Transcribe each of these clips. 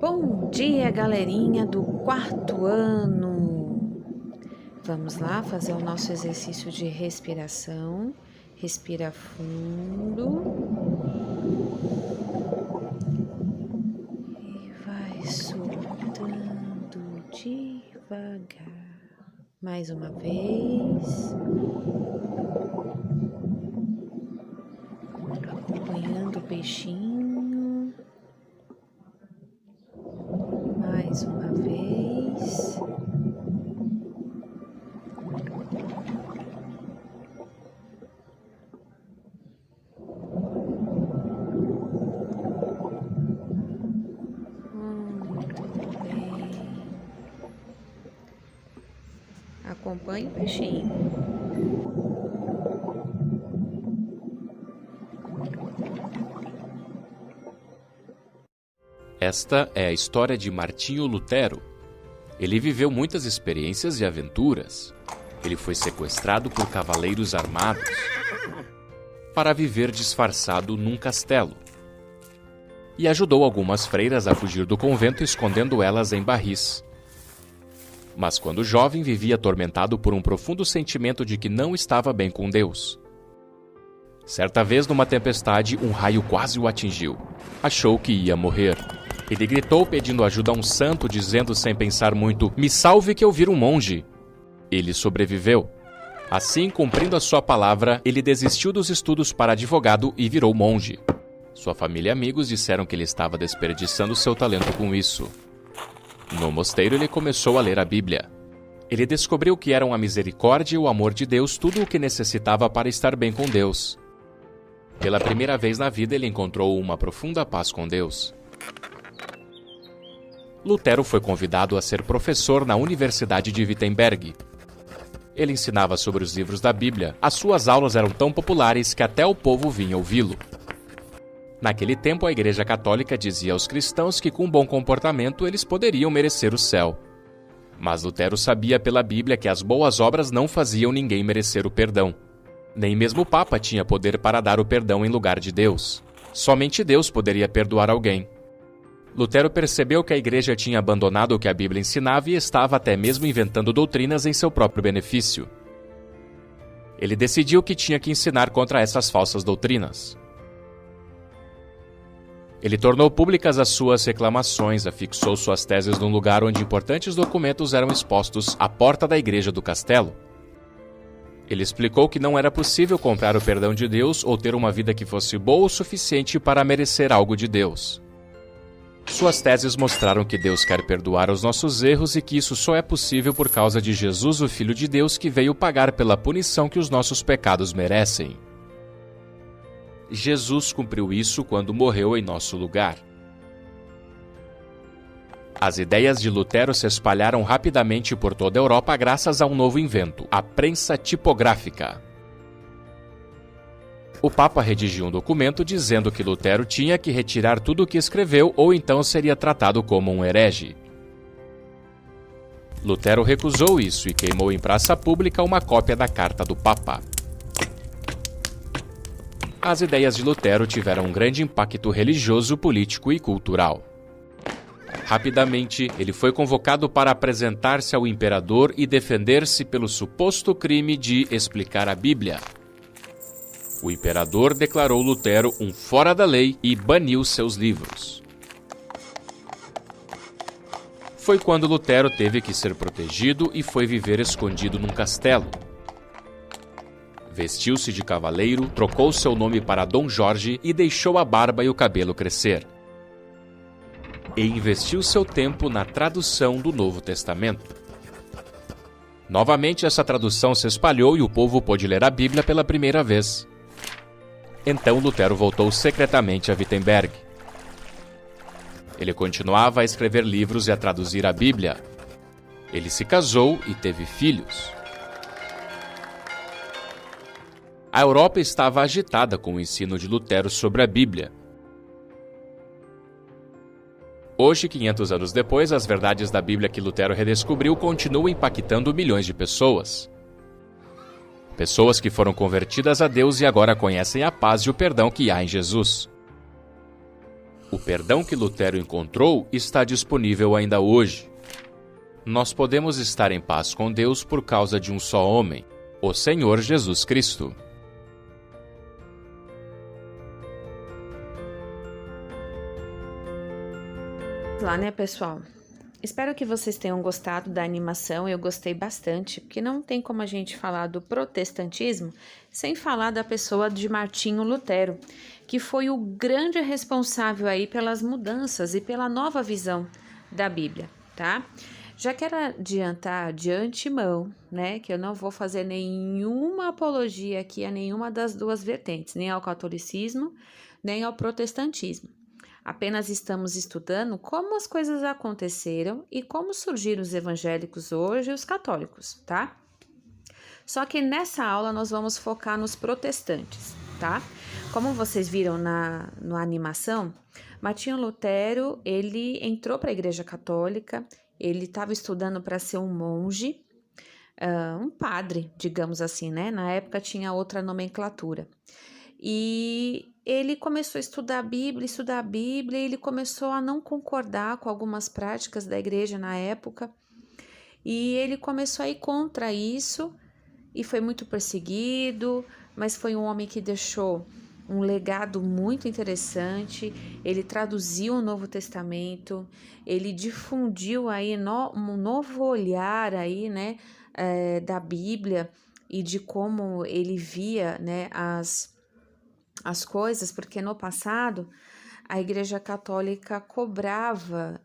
Bom dia, galerinha do quarto ano! Vamos lá fazer o nosso exercício de respiração. Respira fundo e vai soltando devagar. Mais uma vez. Acompanhando o peixinho. Mais uma vez. Muito bem. Acompanhe o peixinho. Esta é a história de Martinho Lutero. Ele viveu muitas experiências e aventuras. Ele foi sequestrado por cavaleiros armados para viver disfarçado num castelo. E ajudou algumas freiras a fugir do convento, escondendo elas em barris. Mas quando jovem, vivia atormentado por um profundo sentimento de que não estava bem com Deus. Certa vez, numa tempestade, um raio quase o atingiu. Achou que ia morrer. Ele gritou pedindo ajuda a um santo, dizendo sem pensar muito: "Me salve que eu viro um monge." Ele sobreviveu. Assim, cumprindo a sua palavra, ele desistiu dos estudos para advogado e virou monge. Sua família e amigos disseram que ele estava desperdiçando seu talento com isso. No mosteiro, ele começou a ler a Bíblia. Ele descobriu que eram a misericórdia e o amor de Deus tudo o que necessitava para estar bem com Deus. Pela primeira vez na vida, ele encontrou uma profunda paz com Deus. Lutero foi convidado a ser professor na Universidade de Wittenberg. Ele ensinava sobre os livros da Bíblia. As suas aulas eram tão populares que até o povo vinha ouvi-lo. Naquele tempo, a Igreja Católica dizia aos cristãos que com bom comportamento eles poderiam merecer o céu. Mas Lutero sabia pela Bíblia que as boas obras não faziam ninguém merecer o perdão. Nem mesmo o Papa tinha poder para dar o perdão em lugar de Deus. Somente Deus poderia perdoar alguém. Lutero percebeu que a Igreja tinha abandonado o que a Bíblia ensinava e estava até mesmo inventando doutrinas em seu próprio benefício. Ele decidiu que tinha que ensinar contra essas falsas doutrinas. Ele tornou públicas as suas reclamações, afixou suas teses num lugar onde importantes documentos eram expostos à porta da igreja do castelo. Ele explicou que não era possível comprar o perdão de Deus ou ter uma vida que fosse boa o suficiente para merecer algo de Deus. Suas teses mostraram que Deus quer perdoar os nossos erros e que isso só é possível por causa de Jesus, o Filho de Deus, que veio pagar pela punição que os nossos pecados merecem. Jesus cumpriu isso quando morreu em nosso lugar. As ideias de Lutero se espalharam rapidamente por toda a Europa graças a um novo invento, a prensa tipográfica. O Papa redigiu um documento dizendo que Lutero tinha que retirar tudo o que escreveu ou então seria tratado como um herege. Lutero recusou isso e queimou em praça pública uma cópia da carta do Papa. As ideias de Lutero tiveram um grande impacto religioso, político e cultural. Rapidamente, ele foi convocado para apresentar-se ao imperador e defender-se pelo suposto crime de explicar a Bíblia. O imperador declarou Lutero um fora da lei e baniu seus livros. Foi quando Lutero teve que ser protegido e foi viver escondido num castelo. Vestiu-se de cavaleiro, trocou seu nome para Dom Jorge e deixou a barba e o cabelo crescer. E investiu seu tempo na tradução do Novo Testamento. Novamente, essa tradução se espalhou e o povo pôde ler a Bíblia pela primeira vez. Então Lutero voltou secretamente a Wittenberg. Ele continuava a escrever livros e a traduzir a Bíblia. Ele se casou e teve filhos. A Europa estava agitada com o ensino de Lutero sobre a Bíblia. Hoje, 500 anos depois, as verdades da Bíblia que Lutero redescobriu continuam impactando milhões de pessoas. Pessoas que foram convertidas a Deus e agora conhecem a paz e o perdão que há em Jesus. O perdão que Lutero encontrou está disponível ainda hoje. Nós podemos estar em paz com Deus por causa de um só homem, o Senhor Jesus Cristo. Lá, né, pessoal? Espero que vocês tenham gostado da animação. Eu gostei bastante, porque não tem como a gente falar do protestantismo sem falar da pessoa de Martinho Lutero, que foi o grande responsável aí pelas mudanças e pela nova visão da Bíblia, tá? Já quero adiantar de antemão, né, que eu não vou fazer nenhuma apologia aqui a nenhuma das duas vertentes, nem ao catolicismo, nem ao protestantismo. Apenas estamos estudando como as coisas aconteceram e como surgiram os evangélicos hoje e os católicos, tá? Só que nessa aula nós vamos focar nos protestantes, tá? Como vocês viram na animação, Martinho Lutero, ele entrou para a Igreja Católica, ele estava estudando para ser um monge, um padre, digamos assim, né? Na época tinha outra nomenclatura. E ele começou a estudar a Bíblia, e ele começou a não concordar com algumas práticas da igreja na época, e ele começou a ir contra isso, e foi muito perseguido, mas foi um homem que deixou um legado muito interessante. Ele traduziu o Novo Testamento, ele difundiu aí um novo olhar aí, né, da Bíblia e de como ele via, né, as coisas, porque no passado a Igreja Católica cobrava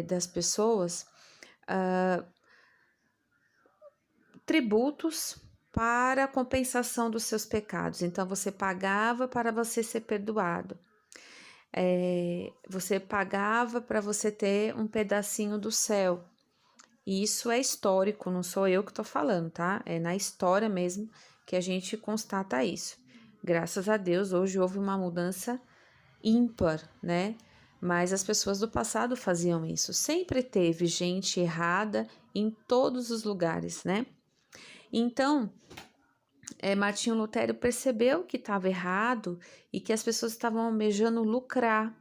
das pessoas tributos para a compensação dos seus pecados. Então, você pagava para você ser perdoado. Você pagava para você ter um pedacinho do céu. E isso é histórico, não sou eu que estou falando, tá? É na história mesmo que a gente constata isso. Graças a Deus, hoje houve uma mudança ímpar, né? Mas as pessoas do passado faziam isso. Sempre teve gente errada em todos os lugares, né? Então, Martinho Lutero percebeu que estava errado e que as pessoas estavam almejando lucrar,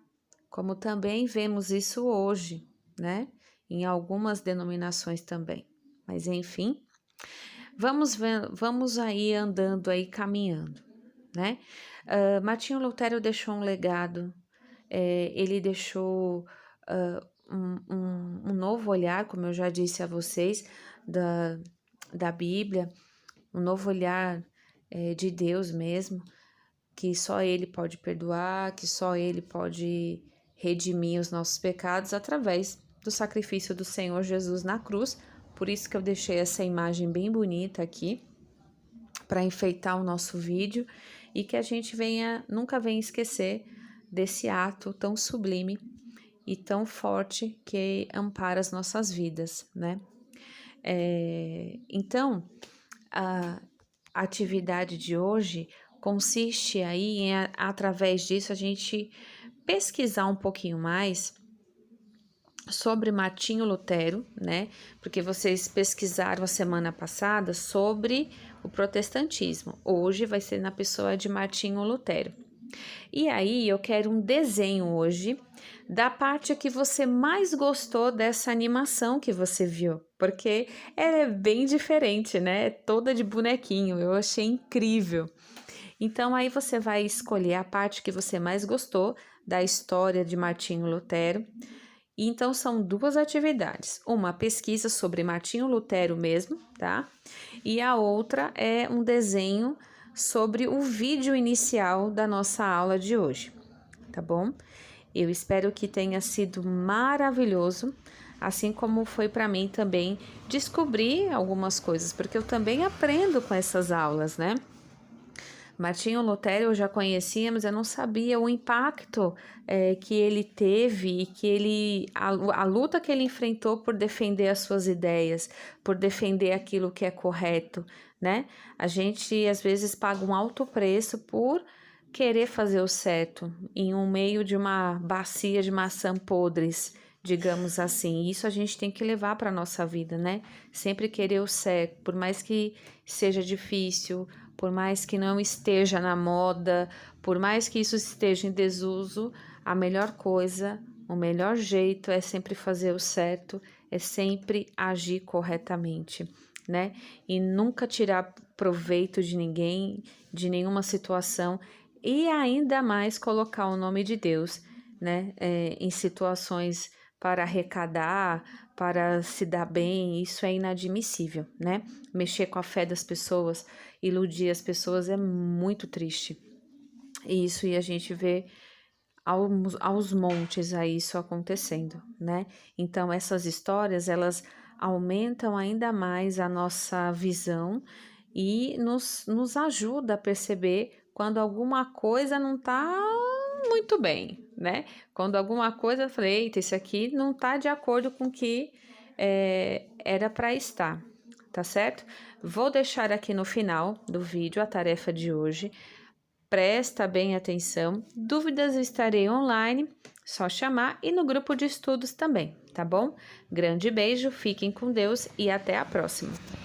como também vemos isso hoje, né? Em algumas denominações também. Mas, enfim, vamos aí andando, aí caminhando, né? Martinho Lutero deixou um legado, ele deixou um novo olhar, como eu já disse a vocês, da Bíblia, um novo olhar de Deus mesmo, que só Ele pode perdoar, que só Ele pode redimir os nossos pecados através do sacrifício do Senhor Jesus na cruz. Por isso que eu deixei essa imagem bem bonita aqui, para enfeitar o nosso vídeo, e que a gente nunca venha esquecer desse ato tão sublime e tão forte que ampara as nossas vidas, né? Então, a atividade de hoje consiste aí em, através disso, a gente pesquisar um pouquinho mais sobre Martinho Lutero, né? Porque vocês pesquisaram a semana passada sobre o protestantismo. Hoje vai ser na pessoa de Martinho Lutero. E aí eu quero um desenho hoje da parte que você mais gostou dessa animação que você viu, porque ela é bem diferente, né? É toda de bonequinho, eu achei incrível. Então aí você vai escolher a parte que você mais gostou da história de Martinho Lutero. E então são duas atividades, uma pesquisa sobre Martinho Lutero mesmo, tá? E a outra é um desenho sobre o vídeo inicial da nossa aula de hoje, tá bom? Eu espero que tenha sido maravilhoso, assim como foi para mim também descobrir algumas coisas, porque eu também aprendo com essas aulas, né? Martinho Lutero eu já conhecia, mas eu não sabia o impacto que ele teve e a luta que ele enfrentou por defender as suas ideias, por defender aquilo que é correto, né? A gente às vezes paga um alto preço por querer fazer o certo em um meio de uma bacia de maçã podres, digamos assim. Isso a gente tem que levar para a nossa vida, né? Sempre querer o certo, por mais que seja difícil, por mais que não esteja na moda, por mais que isso esteja em desuso, a melhor coisa, o melhor jeito é sempre fazer o certo, é sempre agir corretamente, né? E nunca tirar proveito de ninguém, de nenhuma situação, e ainda mais colocar o nome de Deus, né? Em situações para arrecadar, para se dar bem, isso é inadmissível, né? Mexer com a fé das pessoas, iludir as pessoas é muito triste. E a gente vê aos montes a isso acontecendo, né? Então essas histórias, elas aumentam ainda mais a nossa visão e nos ajuda a perceber quando alguma coisa não tá muito bem, né? Quando alguma coisa, eu falei, eita, isso aqui não tá de acordo com o que era para estar, tá certo? Vou deixar aqui no final do vídeo a tarefa de hoje. Presta bem atenção, dúvidas estarei online, só chamar e no grupo de estudos também, tá bom? Grande beijo, fiquem com Deus e até a próxima!